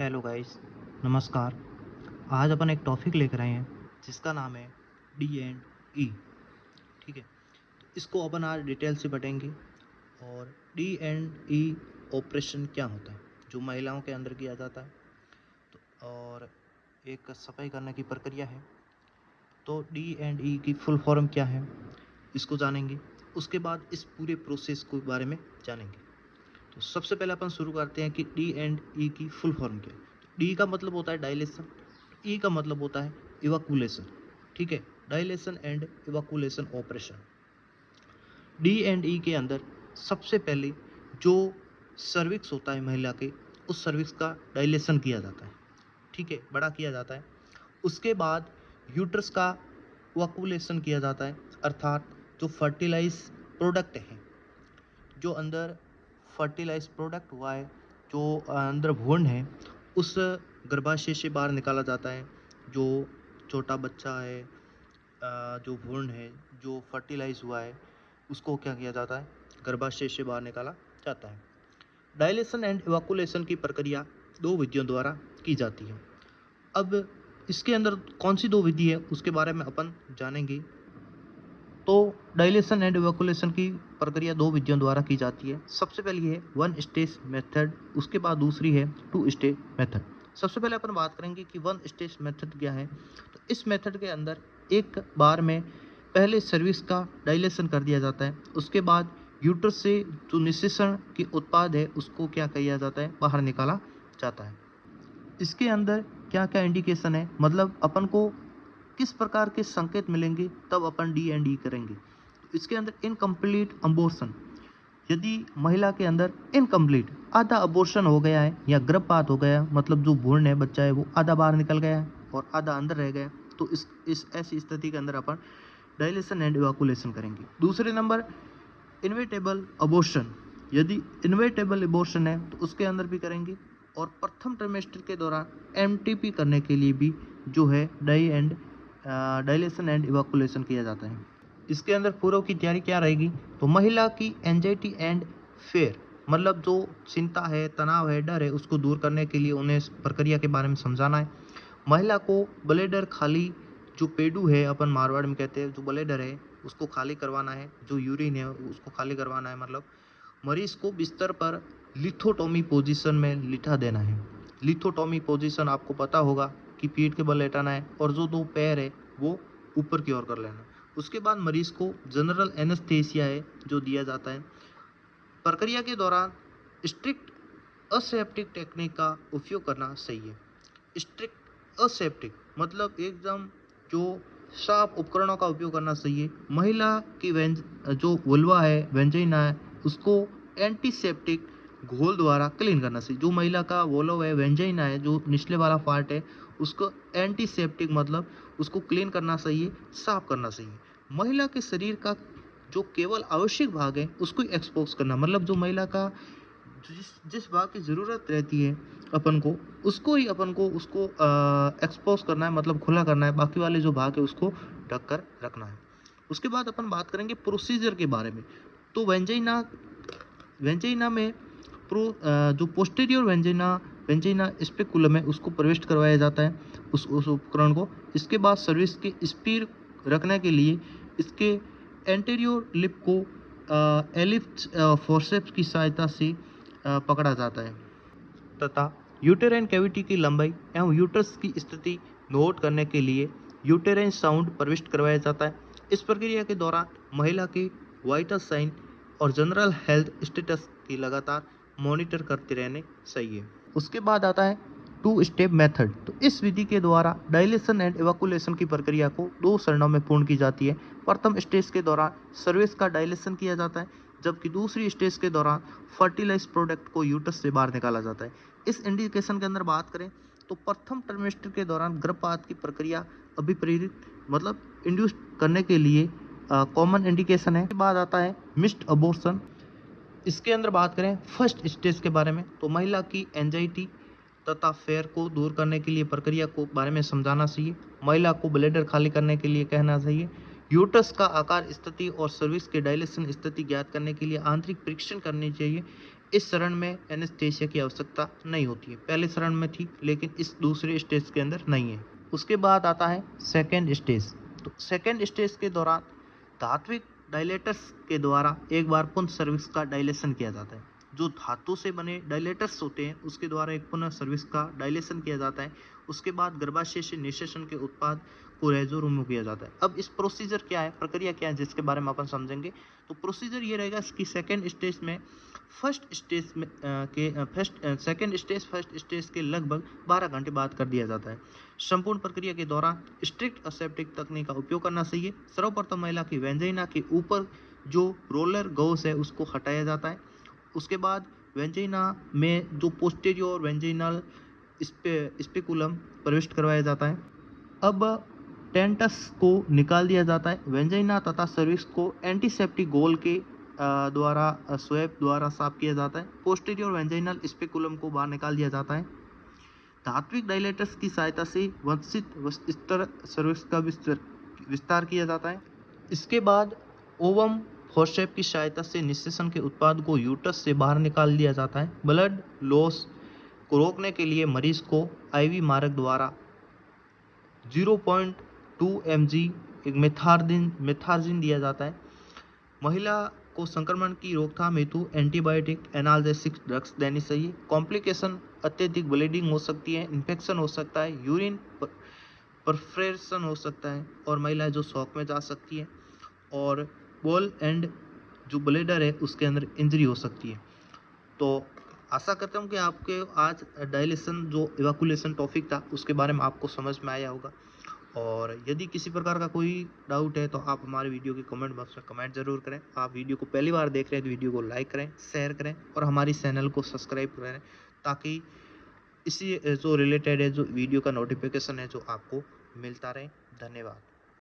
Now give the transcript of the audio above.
Hello guys, नमस्कार। आज अपन एक टॉपिक लेकर आए हैं जिसका नाम है डी एंड ई। ठीक है, तो इसको अपन आज डिटेल से पढ़ेंगे। और डी एंड ई ऑपरेशन क्या होता है, जो महिलाओं के अंदर किया जाता है, तो और एक सफाई करने की प्रक्रिया है। तो डी एंड ई की फुल फॉर्म क्या है, इसको जानेंगे। उसके बाद इस पूरे प्रोसेस के बारे में जानेंगे। तो सबसे पहले अपन शुरू करते हैं कि डी एंड ई की फुल फॉर्म क्या है। डी का मतलब होता है डायलेशन, ई का मतलब होता है इवाकुलेशन। ठीक है, dilation and evacuation operation. D and E के अंदर सबसे पहले जो सर्विक्स होता है महिला के, उस सर्विक्स का डायलेशन किया जाता है। ठीक है, बड़ा किया जाता है। उसके बाद यूट्रस का इवाकुलेशन किया जाता है, अर्थात जो फर्टिलाइज प्रोडक्ट है, जो अंदर फर्टिलाइज प्रोडक्ट हुआ है, जो अंदर भ्रूण है, उस गर्भाशय से बाहर निकाला जाता है। जो छोटा बच्चा है, जो भ्रूण है, जो फर्टिलाइज हुआ है, उसको क्या किया जाता है, गर्भाशय से बाहर निकाला जाता है। डायलेशन एंड इवाकुलेशन की प्रक्रिया दो विधियों द्वारा की जाती है। अब इसके अंदर कौन सी दो विधि है, उसके बारे में अपन जानेंगे। तो डायलेशन एंड इवैक्यूलेशन की प्रक्रिया दो विधियों द्वारा की जाती है। सबसे पहली है वन स्टेज मेथड, उसके बाद दूसरी है टू स्टेज मेथड। सबसे पहले अपन बात करेंगे कि वन स्टेज मेथड क्या है। तो इस मेथड के अंदर एक बार में पहले सर्विस का डायलेशन कर दिया जाता है, उसके बाद यूट्रस से जो निषेचन की उत्पाद है उसको क्या किया जाता है, बाहर निकाला जाता है। इसके अंदर क्या क्या इंडिकेशन है, मतलब अपन को किस प्रकार के संकेत मिलेंगे तब अपन डी एंड ई करेंगे। इसके अंदर इनकम्प्लीट अबॉर्शन, यदि महिला के अंदर इनकम्प्लीट आधा अबॉर्शन हो गया है या गर्भपात हो गया, मतलब जो भ्रूण है, बच्चा है, वो आधा बाहर निकल गया है और आधा अंदर रह गया, तो इस ऐसी स्थिति के अंदर अपन डायलेशन एंड इवैक्यूलेशन करेंगे। दूसरे नंबर इनविटेबल अबॉर्शन, यदि इनविटेबल अबॉर्शन है तो उसके अंदर भी करेंगे। और प्रथम ट्राइमेस्टर के दौरान एमटीपी करने के लिए भी जो है डायलेशन एंड इवैक्यूलेशन किया जाता है। इसके अंदर पूर्व की तैयारी क्या रहेगी, तो महिला की एंजाइटी एंड फेयर, मतलब जो चिंता है, तनाव है, डर है, उसको दूर करने के लिए उन्हें इस प्रक्रिया के बारे में समझाना है। महिला को ब्लेडर खाली, जो पेडू है अपन मारवाड़ में कहते हैं, जो ब्लेडर है उसको खाली करवाना है, जो यूरिन है उसको खाली करवाना है। मतलब मरीज को बिस्तर पर लिथोटोमी पोजीशन में लिटा देना है। लिथोटोमी पोजीशन आपको पता होगा कि पीठ के बल लेटाना है और जो दो पैर है वो ऊपर की ओर कर लेना। उसके बाद मरीज को जनरल एनेस्थीसिया है जो दिया जाता है। प्रक्रिया के दौरान स्ट्रिक्ट असेप्टिक टेक्निक का उपयोग करना सही है। स्ट्रिक्ट असेप्टिक मतलब एकदम जो साफ उपकरणों का उपयोग करना चाहिए। महिला की जो वुल्वा है, वेंजाइना है, उसको एंटीसेप्टिक घोल द्वारा क्लीन करना चाहिए। जो महिला का वोल्व है, वेंजाइना है, जो निचले वाला पार्ट है, उसको एंटीसेप्टिक मतलब उसको क्लीन करना चाहिए, साफ करना चाहिए। महिला के शरीर का जो केवल आवश्यक भाग है उसको एक्सपोज करना, मतलब जो महिला का जिस भाग की ज़रूरत रहती है अपन को, उसको ही अपन को उसको एक्सपोज करना है, मतलब खुला करना है। बाकी वाले जो भाग है उसको ढक कर रखना है। उसके बाद अपन बात करेंगे प्रोसीजर के बारे में। तो वेंजाइना में जो पोस्टीरियर वेंजाइना स्पेकुलम है उसको प्रविष्ट करवाया जाता है, उस उपकरण को। इसके बाद सर्विस के स्पीड रखने के लिए इसके एंटीरियर लिप को एलिप्स फोर्सेप्स की सहायता से पकड़ा जाता है तथा यूटेराइन कैविटी की लंबाई एवं यूट्रस की स्थिति नोट करने के लिए यूटेराइन साउंड प्रविष्ट करवाया जाता है। इस प्रक्रिया के दौरान महिला के वाइटल साइन और जनरल हेल्थ स्टेटस की लगातार मॉनिटर करते रहने चाहिए। उसके बाद आता है टू स्टेप मेथड। तो इस विधि के द्वारा डायलेशन एंड इवैक्यूलेशन की प्रक्रिया को दो चरणों में पूर्ण की जाती है। प्रथम स्टेज के दौरान सर्विस का डायलेशन किया जाता है, जबकि दूसरी स्टेज के दौरान फर्टिलाइज प्रोडक्ट को यूट्रस से बाहर निकाला जाता है। इस इंडिकेशन के अंदर बात करें तो प्रथम ट्राइमेस्टर के दौरान गर्भपात की प्रक्रिया अभिप्रेरित मतलब इंड्यूस करने के लिए कॉमन इंडिकेशन है। इसके बाद आता है मिस्ड अबॉर्शन। इसके अंदर बात करें फर्स्ट स्टेज के बारे में, तो महिला की एंजाइटी तथा फेयर को दूर करने के लिए प्रक्रिया को बारे में समझाना चाहिए। महिला को ब्लेडर खाली करने के लिए कहना चाहिए। यूट्रस का आकार, स्थिति और सर्विस के डायलेशन स्थिति ज्ञात करने के लिए आंतरिक परीक्षण करनी चाहिए। इस चरण में एनेस्थीसिया की आवश्यकता नहीं होती है। पहले चरण में थी लेकिन इस दूसरे स्टेज के अंदर नहीं है। उसके बाद आता है सेकेंड स्टेज। तो सेकेंड स्टेज के दौरान धात्विक डायलेटर्स के द्वारा एक बार पुनः सर्विक्स का डायलेशन किया जाता है। जो धातु से बने डायलेटर्स होते हैं उसके द्वारा एक पुनः सर्विक्स का डायलेशन किया जाता है। उसके बाद गर्भाशय से निषेचन के उत्पाद को रेजो रिमूव किया जाता है। अब इस प्रोसीजर क्या है, प्रक्रिया क्या है, जिसके बारे में अपन समझेंगे। तो प्रोसीजर ये रहेगा कि सेकेंड स्टेज में फर्स्ट स्टेज के लगभग 12 घंटे बाद कर दिया जाता है। संपूर्ण प्रक्रिया के दौरान स्ट्रिक्ट असेप्टिक तकनीक का उपयोग करना चाहिए। सर्वप्रथम महिला की वेंजाइना के ऊपर जो रोलर गॉस है उसको हटाया जाता है। उसके बाद वेंजाइना में जो पोस्टीरियर वेंजाइनल स्पेकुलम प्रविष्ट करवाया जाता है। अब टेंटस को निकाल दिया जाता है। वेंजाइना तथा सर्विक्स को एंटीसेप्टिक गोल के द्वारा स्वैप द्वारा साफ किया जाता है। पोस्टीरियर वेंजाइनल स्पेकुलम को बाहर निकाल दिया जाता है। धात्विक डायलेटर्स की सहायता से वंशित स्तर सर्विक्स का विस्तार किया जाता है। इसके बाद ओवम फोर्सेप की सहायता से निषेचन के उत्पाद को यूट्रस से बाहर निकाल दिया जाता है। ब्लड लॉस को रोकने के लिए मरीज को आईवी मार्ग द्वारा 0.2 mg एक मेथार्जिन दिया जाता है। महिला को संक्रमण की रोकथाम हेतु एंटीबायोटिक एनाल्जेसिक ड्रग्स देनी चाहिए। कॉम्प्लिकेशन अत्यधिक ब्लीडिंग हो सकती है, इन्फेक्शन हो सकता है, यूरिन परफरेशन हो सकता है और महिला जो शॉक में जा सकती है और बॉल एंड जो ब्लेडर है उसके अंदर इंजरी हो सकती है। तो आशा करता हूँ कि आपके आज डायलेशन जो इवैक्यूलेशन टॉपिक था उसके बारे में आपको समझ में आया होगा। और यदि किसी प्रकार का कोई डाउट है तो आप हमारे वीडियो के कमेंट बॉक्स में कमेंट जरूर करें। आप वीडियो को पहली बार देख रहे हैं तो वीडियो को लाइक करें, शेयर करें और हमारी चैनल को सब्सक्राइब करें ताकि इसी जो रिलेटेड है जो वीडियो का नोटिफिकेशन है जो आपको मिलता रहे। धन्यवाद।